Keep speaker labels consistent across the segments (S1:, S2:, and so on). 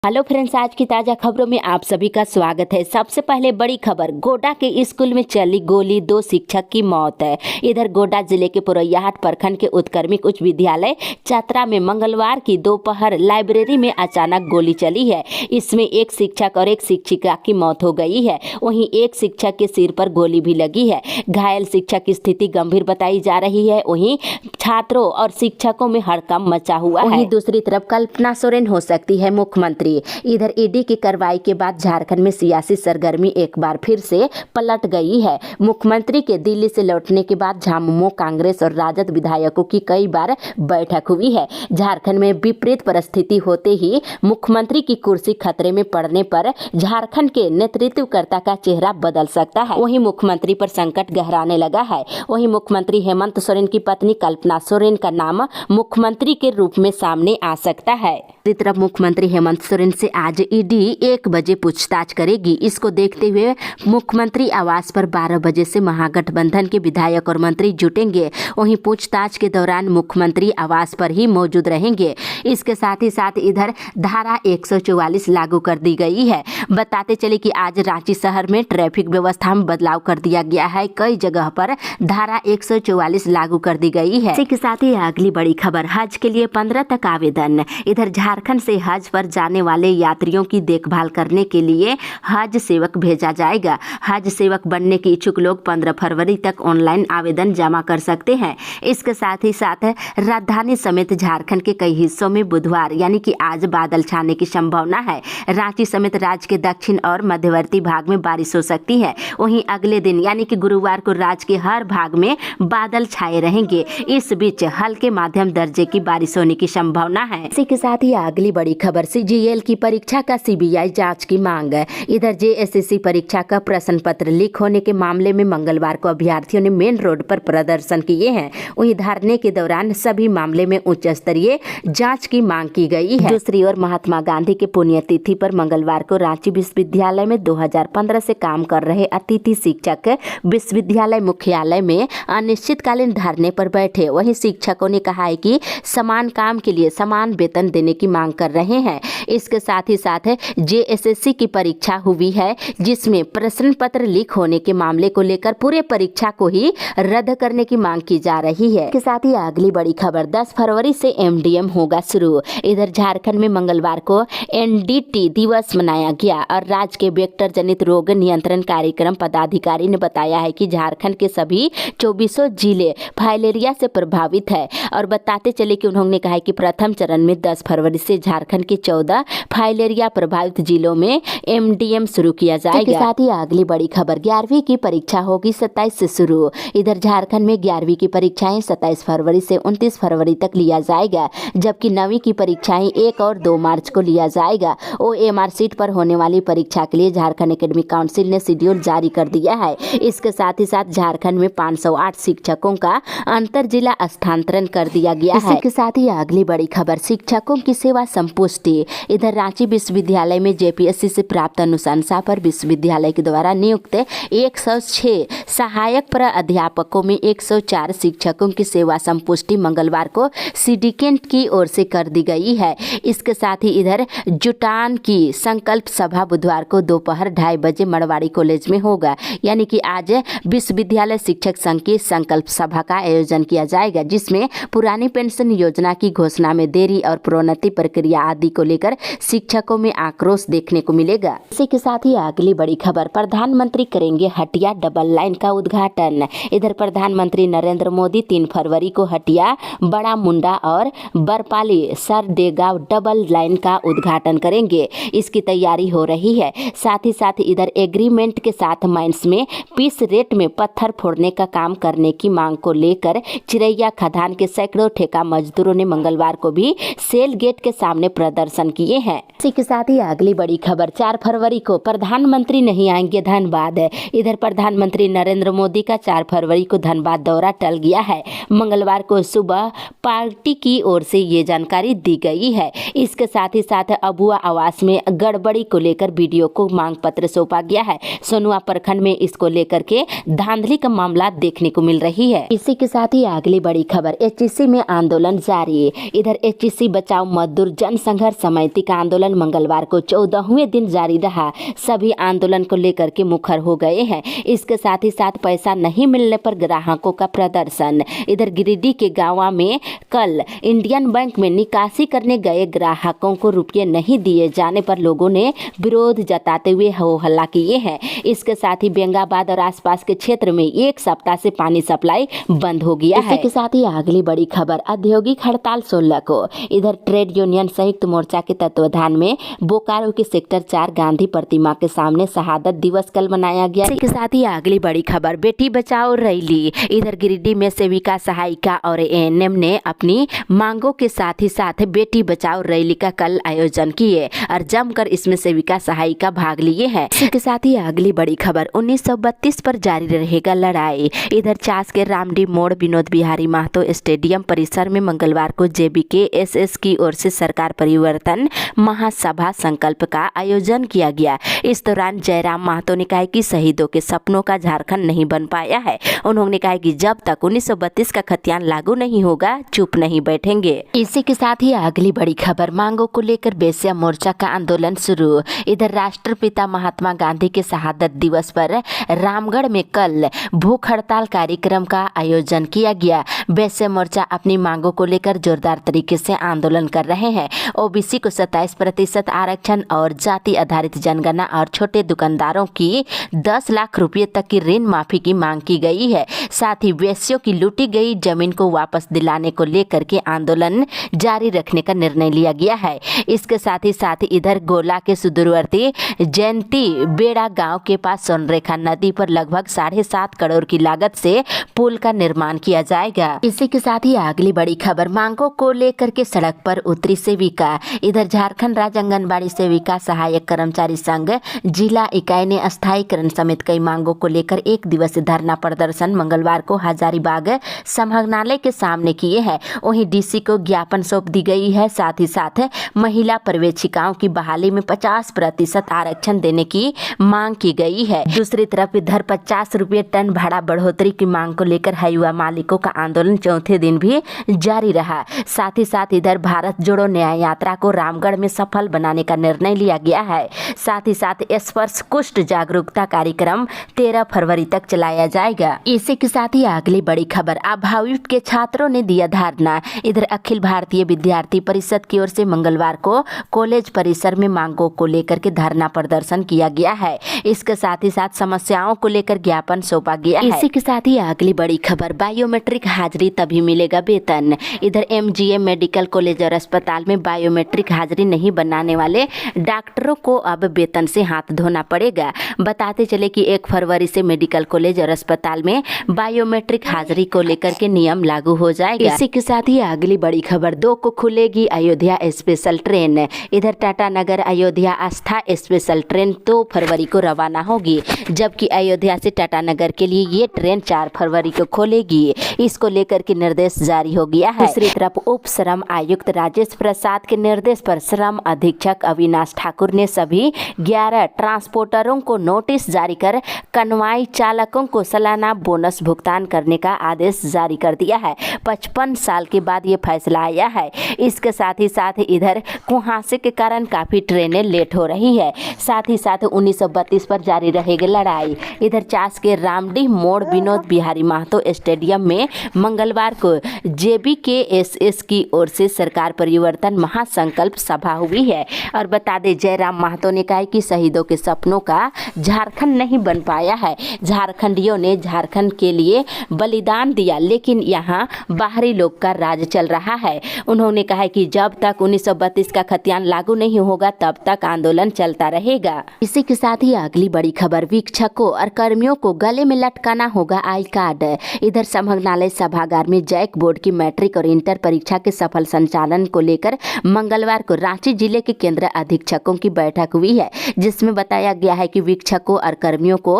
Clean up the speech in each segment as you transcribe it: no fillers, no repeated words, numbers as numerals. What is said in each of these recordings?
S1: Hello friends, आज की ताजा खबरों में आप सभी का स्वागत है। सबसे पहले बड़ी खबर, गोड्डा के स्कूल में चली गोली, 2 शिक्षक की मौत है। इधर गोड्डा जिले के पुरैयाहाट प्रखंड के उत्क्रमिक उच्च विद्यालय चतरा में मंगलवार की दोपहर लाइब्रेरी में अचानक गोली चली है। इसमें एक शिक्षक और एक शिक्षिका की मौत हो गई है। वहीं एक शिक्षक के सिर पर गोली भी लगी है। घायल शिक्षक की स्थिति गंभीर बताई जा रही है। वहीं छात्रों और शिक्षकों में हड़कंप मचा हुआ है। वहीं दूसरी तरफ कल्पना सोरेन हो सकती है मुख्यमंत्री। इधर ईडी की कार्रवाई के बाद झारखंड में सियासी सरगर्मी एक बार फिर से पलट गई है। मुख्यमंत्री के दिल्ली से लौटने के बाद झामुमो, कांग्रेस और राजद विधायकों की कई बार बैठक हुई है। झारखंड में विपरीत परिस्थिति होते ही मुख्यमंत्री की कुर्सी खतरे में पड़ने पर झारखंड के नेतृत्वकर्ता का चेहरा बदल सकता है। वहीं मुख्यमंत्री पर संकट गहराने लगा है। वहीं मुख्यमंत्री हेमंत सोरेन की पत्नी कल्पना सोरेन का नाम मुख्यमंत्री के रूप में सामने आ सकता है। दूसरी तरफ मुख्यमंत्री हेमंत सोरेन से आज ईडी 1 बजे पूछताछ करेगी। इसको देखते हुए मुख्यमंत्री आवास पर 12 बजे से महागठबंधन के विधायक और मंत्री जुटेंगे। वहीं पूछताछ के दौरान मुख्यमंत्री आवास पर ही मौजूद रहेंगे। इसके साथ ही साथ इधर धारा 144 लागू कर दी गई है। बताते चले कि आज रांची शहर में ट्रैफिक व्यवस्था में बदलाव कर दिया गया है। कई जगह पर धारा 144 लागू कर दी गई है। इसी के साथ ही अगली बड़ी खबर, हज के लिए 15 तक आवेदन। इधर झारखंड से हज पर जाने वाले यात्रियों की देखभाल करने के लिए हज सेवक भेजा जाएगा। हज सेवक बनने के इच्छुक लोग 15 फरवरी तक ऑनलाइन आवेदन जमा कर सकते हैं। इसके साथ ही साथ राजधानी समेत झारखंड के कई हिस्सों में बुधवार यानी कि आज बादल छाने की संभावना है। रांची समेत राज्य के दक्षिण और मध्यवर्ती भाग में बारिश हो सकती है। वहीं अगले दिन यानी कि गुरुवार को राज्य के हर भाग में बादल छाए रहेंगे। इस बीच हल्के माध्यम दर्जे की बारिश होने की संभावना है। इसी के साथ ही अगली बड़ी खबर, सीजीएल की परीक्षा का सीबीआई जांच की मांग है। इधर जेएसएससी परीक्षा का प्रश्न पत्र लीक होने के मामले में मंगलवार को अभ्यर्थियों ने मेन रोड पर प्रदर्शन किए हैं। वहीं धरने के दौरान सभी मामले में उच्च स्तरीय जांच की मांग की गई है। दूसरी ओर महात्मा गांधी के पुण्यतिथि पर मंगलवार को रांची विश्वविद्यालय में 2015 से काम कर रहे अतिथि शिक्षक विश्वविद्यालय मुख्यालय में अनिश्चितकालीन धरने पर बैठे। वहीं शिक्षकों ने कहा है कि समान काम के लिए समान वेतन देने की मांग कर रहे हैं। इसके साथ ही साथ जेएसएससी की परीक्षा हुई है जिसमें प्रश्न पत्र लीक होने के मामले को लेकर पूरे परीक्षा को ही रद्द करने की मांग की जा रही है। इसके साथ ही अगली बड़ी खबर, 10 फरवरी से एमडीएम होगा शुरू। इधर झारखंड में मंगलवार को एनडीटी दिवस मनाया गया और राज्य के वेक्टर जनित रोग नियंत्रण कार्यक्रम पदाधिकारी ने बताया है कि झारखंड के सभी 24 जिले फाइलेरिया से प्रभावित है। और बताते चले कि उन्होंने कहा कि प्रथम चरण में 10 फरवरी से झारखंड के 14 फाइलेरिया प्रभावित जिलों में एमडीएम शुरू किया जाएगा। इसके साथ ही अगली बड़ी खबर, 11वीं की परीक्षा होगी 27 से शुरू। इधर झारखंड में 11वीं की परीक्षाएं 27 फरवरी से 29 फरवरी तक लिया जाएगा, जबकि 9वीं की परीक्षाएं 1 और 2 मार्च को लिया जाएगा। ओएमआर सीट पर होने वाली परीक्षा के लिए झारखंड एकेडमिक काउंसिल ने शेड्यूल जारी कर दिया है। इसके साथ ही साथ झारखंड में 508 शिक्षकों का अंतर जिला स्थानांतरण कर दिया गया है। इसके साथ ही अगली बड़ी खबर, शिक्षकों की सेवा संपुष्टि। इधर रांची विश्वविद्यालय में जेपीएससी से प्राप्त अनुशंसा पर विश्वविद्यालय के द्वारा नियुक्त 106 सहायक प्राध्यापकों में 104 शिक्षकों की सेवा संपुष्टि मंगलवार को सिंडिकेट की ओर से कर दी गई है। इसके साथ ही इधर जुटान की संकल्प सभा बुधवार को दोपहर 2:30 बजे मड़वाड़ी कॉलेज में होगा। यानी कि आज विश्वविद्यालय शिक्षक संघ की संकल्प सभा का आयोजन किया जाएगा, जिसमें पुरानी पेंशन योजना की घोषणा में देरी और प्रोन्नति प्रक्रिया आदि को लेकर शिक्षकों में आक्रोश देखने को मिलेगा। इसी के साथ ही अगली बड़ी खबर, प्रधानमंत्री करेंगे हटिया डबल लाइन का उद्घाटन। इधर प्रधानमंत्री नरेंद्र मोदी 3 फरवरी को हटिया, बड़ा मुंडा और बरपाली सरडेगांव डबल लाइन का उद्घाटन करेंगे। इसकी तैयारी हो रही है। साथ ही साथ इधर एग्रीमेंट के साथ माइंस में पीस रेट में पत्थर फोड़ने का काम करने की मांग को लेकर चिरैया खदान के सैकड़ों ठेका मजदूरों ने मंगलवार को भी सेल गेट के सामने प्रदर्शन किए हैं। इसी के साथ ही अगली बड़ी खबर, 4 फरवरी को प्रधानमंत्री नहीं आएंगे धनबाद। इधर प्रधानमंत्री नरेंद्र मोदी का 4 फरवरी को धनबाद दौरा टल गया है। मंगलवार को सुबह पार्टी की ओर से ये जानकारी दी गई है। इसके साथ ही साथ अबुआ आवास में गड़बड़ी को लेकर बीडीओ को मांग पत्र सौंपा गया है। सोनुआ प्रखंड में इसको लेकर के धांधली का मामला देखने को मिल रही है। इसी के साथ ही अगली बड़ी खबर, एचईसी में आंदोलन जारी। इधर एचईसी बचाओ मजदूर जन संघर्ष समिति का आंदोलन मंगलवार को 14वें दिन जारी रहा। सभी आंदोलन को लेकर के मुखर हो गए हैं। इसके साथ ही साथ पैसा नहीं मिलने पर ग्राहकों का प्रदर्शन। इधर गिरिडीह के गाँव में कल इंडियन बैंक में निकासी करने गए ग्राहकों को रुपये नहीं दिए जाने पर लोगों ने विरोध जताते हुए हो हल्ला किए हैं। इसके साथ ही बेंगाबाद और आसपास के क्षेत्र में एक सप्ताह से पानी सप्लाई बंद हो गया है। इसके साथ ही अगली बड़ी खबर, औद्योगिक हड़ताल 16 को। इधर ट्रेड यूनियन संयुक्त मोर्चा के तत्वाधान में बोकारो के सेक्टर 4 गांधी प्रतिमा के सामने शहादत दिवस कल मनाया गया। इसके साथ ही अगली बड़ी खबर, बेटी बचाओ रैली। इधर गिरिडीह में सेविका, सहायिका और एएनएम ने अपनी मांगों के साथ ही साथ बेटी बचाओ रैली का कल आयोजन किए और जमकर इसमें सेविका, सहायिका भाग लिए हैं। इसके साथ ही अगली बड़ी खबर, 1932 पर जारी रहेगा लड़ाई। इधर चास के रामडी मोड़ विनोद बिहारी महतो स्टेडियम परिसर में मंगलवार को JBKSS की ओर से सरकार परिवर्तन महासभा संकल्प का आयोजन किया गया। इस दौरान जयराम महतो ने कहा कि शहीदों के सपनों का झारखंड नहीं बन पाया है। उन्होंने कहा कि जब तक 1932 का खतियान लागू नहीं होगा चुप नहीं बैठेंगे। इसी के साथ ही अगली बड़ी खबर, मांगों को लेकर बेसिया मोर्चा का आंदोलन शुरू। इधर राष्ट्रपिता महात्मा गांधी के शहादत दिवस पर रामगढ़ में कल भूख हड़ताल कार्यक्रम का आयोजन किया गया। बेसिया मोर्चा अपनी मांगों को लेकर जोरदार तरीके से आंदोलन कर रहे हैं। ओबीसी को 27% आरक्षण और जाति आधारित जनगणना और छोटे दुकानदारों की 10 लाख रुपए तक की ऋण माफी की मांग की गई है। साथ ही वेश्यों की लूटी गई जमीन को वापस दिलाने को लेकर के आंदोलन जारी रखने का निर्णय लिया गया है। इसके साथ ही इधर गोला के सुदूरवर्ती जयंती बेड़ा गांव के पास सोनरेखा नदी पर लगभग 7.5 करोड़ की लागत से पुल का निर्माण किया जाएगा। इसी के साथ ही अगली बड़ी खबर, मांगों को लेकर के सड़क पर उतरी सेविका। इधर झारखंड राज्य आंगनबाड़ी सेविका सहायक कर्मचारी संघ जिला इकाई ने अस्थायीकरण समेत कई मांगों को लेकर एक दिवसीय धरना प्रदर्शन मंगलवार को हजारीबाग समाहरणालय के सामने किए हैं। वहीं डीसी को ज्ञापन सौंप दी गई है। साथ ही साथ महिला पर्यवेक्षिकाओं की बहाली में 50% आरक्षण देने की मांग की गई है। दूसरी तरफ इधर 50 रुपये टन भाड़ा बढ़ोतरी की मांग को लेकर हाईवा मालिकों का आंदोलन चौथे दिन भी जारी रहा। साथ ही साथ इधर भारत जोड़ो न्याय यात्रा को रामगढ़ में सफल बनाने का निर्णय लिया गया है। साथ ही साथ स्पर्श कुष्ठ जागरूकता कार्यक्रम 13 फरवरी तक चलाया जाएगा। इसी के साथ ही अगली बड़ी खबर, अभावित के छात्रों ने दिया धरना। इधर अखिल भारतीय विद्यार्थी परिषद की ओर से मंगलवार को कॉलेज परिसर में मांगों को लेकर के धरना प्रदर्शन किया गया है। इसके साथ ही साथ समस्याओं को लेकर ज्ञापन सौंपा गया है। इसी के साथ ही अगली बड़ी खबर, बायोमेट्रिक हाजिरी तभी मिलेगा वेतन। इधर MGM मेडिकल कॉलेज और अस्पताल में बायोमेट्रिक हाजिरी नहीं बनाने वाले डॉक्टरों को अब वेतन से हाथ धोना पड़ेगा। बताते चले कि 1 फरवरी से मेडिकल कॉलेज और अस्पताल में बायोमेट्रिक हाजिरी को लेकर के नियम लागू हो जाएगा। इसी के साथ ही अगली बड़ी खबर, 2 को खुलेगी अयोध्या स्पेशल ट्रेन। इधर टाटानगर अयोध्या आस्था स्पेशल ट्रेन 2 फरवरी को रवाना होगी, जबकि अयोध्या से टाटानगर के लिए ये ट्रेन 4 फरवरी को खोलेगी। इसको लेकर के निर्देश जारी हो गया है। दूसरी तरफ उप श्रम आयुक्त राजेश प्रसाद के निर्देश पर श्रम अधीक्षक अविनाश ठाकुर ने सभी 11 ट्रांसपोर्टरों को नोटिस जारी कर कन्वाई चालकों को सालाना बोनस भुगतान करने का आदेश जारी कर दिया है। 55 साल के बाद ये फैसला आया है। इसके साथ ही इधर कुहासे के कारण काफी ट्रेनें लेट हो रही है। साथ ही साथ 1932 पर जारी रहेगी लड़ाई। इधर चास के रामडीह मोड़ विनोद बिहारी महतो स्टेडियम में मंगलवार को JBKSS की ओर से सरकार परिवर्तन महासंकल्प सभा हुई है। और बता दें, जयराम महतो ने कहा कि शहीदों के सपनों का झारखंड नहीं बन पाया है। झारखंडियों ने झारखंड के लिए बलिदान दिया, लेकिन यहाँ बाहरी लोग का राज चल रहा है। उन्होंने कहा कि जब तक 1932 का खतियान लागू नहीं होगा तब तक आंदोलन चलता रहेगा। इसी के साथ ही अगली बड़ी खबर, शिक्षकों और कर्मियों को गले में लटकाना होगा आई कार्ड। इधर समाहरणालय सभागार में जैक बोर्ड की मैट्रिक और इंटर परीक्षा के सफल संचालन को लेकर मंगलवार को रांची जिले के केंद्र अधीक्षकों की बैठक हुई है, जिसमें बताया गया है कि शिक्षकों और कर्मियों को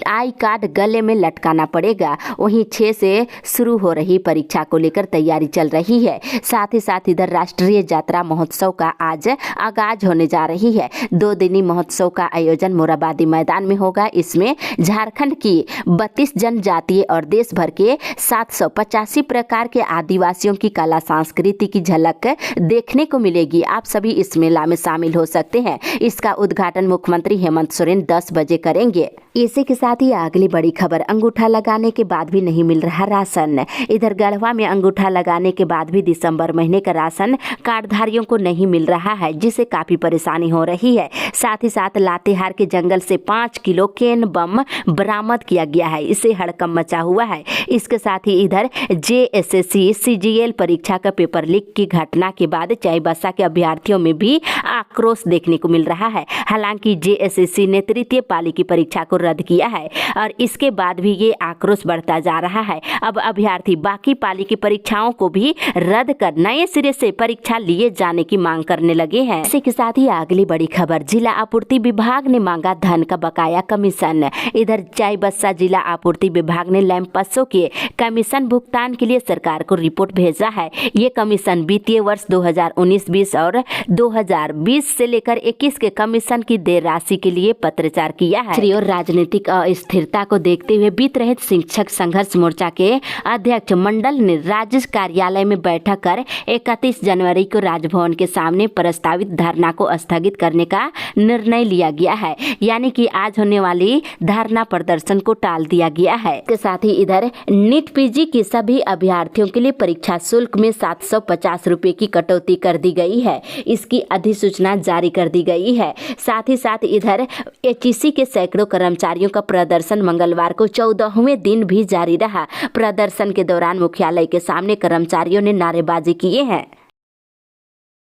S1: आई कार्ड गले में लटकाना पड़ेगा। वहीं 6 से शुरू हो रही परीक्षा को लेकर तैयारी चल रही है। साथ ही साथ इधर राष्ट्रीय यात्रा महोत्सव का आज आगाज होने जा रही है। 2 दिनी महोत्सव का आयोजन मोराबादी मैदान में होगा। इसमें झारखंड की 32 जनजातीय और देश भर के 785 प्रकार के आदिवासियों की कला संस्कृति की झलक देखने को मिलेगी। आप सभी इस मेला में शामिल हो सकते हैं। इसका उद्घाटन मुख्यमंत्री हेमंत सोरेन 10 बजे करेंगे। इसी के साथ ही अगली बड़ी खबर, अंगूठा लगाने के बाद भी नहीं मिल रहा राशन। इधर गढ़वा में अंगूठा लगाने के बाद भी दिसंबर महीने का राशन कार्डधारियों को नहीं मिल रहा है, जिससे काफी परेशानी हो रही है। साथ ही साथ लातेहार के जंगल से 5 किलो केन बम बरामद किया गया है, इससे हड़कंप मचा हुआ है। इसके साथ ही इधर JSSC CGL परीक्षा का पेपर लीक की घटना के बाद चाईबासा के अभ्यर्थियों में भी आक्रोश देखने को मिल रहा है। हालांकि JSSC ने तृतीय पाली की परीक्षा को रद्द किया है और इसके बाद भी ये आक्रोश बढ़ता जा रहा है। अब अभ्यर्थी बाकी पाली की परीक्षाओं को भी रद्द कर नए सिरे से परीक्षा लिए जाने की मांग करने लगे हैं। इसी के साथ ही अगली बड़ी खबर, जिला आपूर्ति विभाग ने मांगा धन का बकाया कमीशन। इधर चाईबासा जिला आपूर्ति विभाग ने लैंपसों के कमीशन भुगतान के लिए सरकार को रिपोर्ट भेजा है। ये कमीशन वित्तीय वर्ष 2019-20 और 2020 से लेकर 21 के कमीशन की देय राशि के लिए पत्राचार किया है। और राजनीतिक अस्थिरता को देखते हुए वित्त रहित शिक्षक संघर्ष मोर्चा के अध्यक्ष मंडल ने राज्य कार्यालय में बैठक कर 31 जनवरी को राजभवन के सामने प्रस्तावित धरना को स्थगित करने का निर्णय लिया गया है। यानी कि आज होने वाली धरना प्रदर्शन को टाल दिया गया है। इसके साथ ही इधर नीट PG की सभी अभ्यर्थियों के लिए परीक्षा शुल्क में 750 रुपए की कटौती कर दी गई है। इसकी अधिसूचना जारी कर दी गई है। साथ ही साथ इधर HEC के सैकड़ों कर्मचारियों का प्रदर्शन मंगलवार को 14वें दिन भी जारी रहा। प्रदर्शन के दौरान मुख्यालय के सामने कर्मचारियों ने नारेबाजी किए हैं।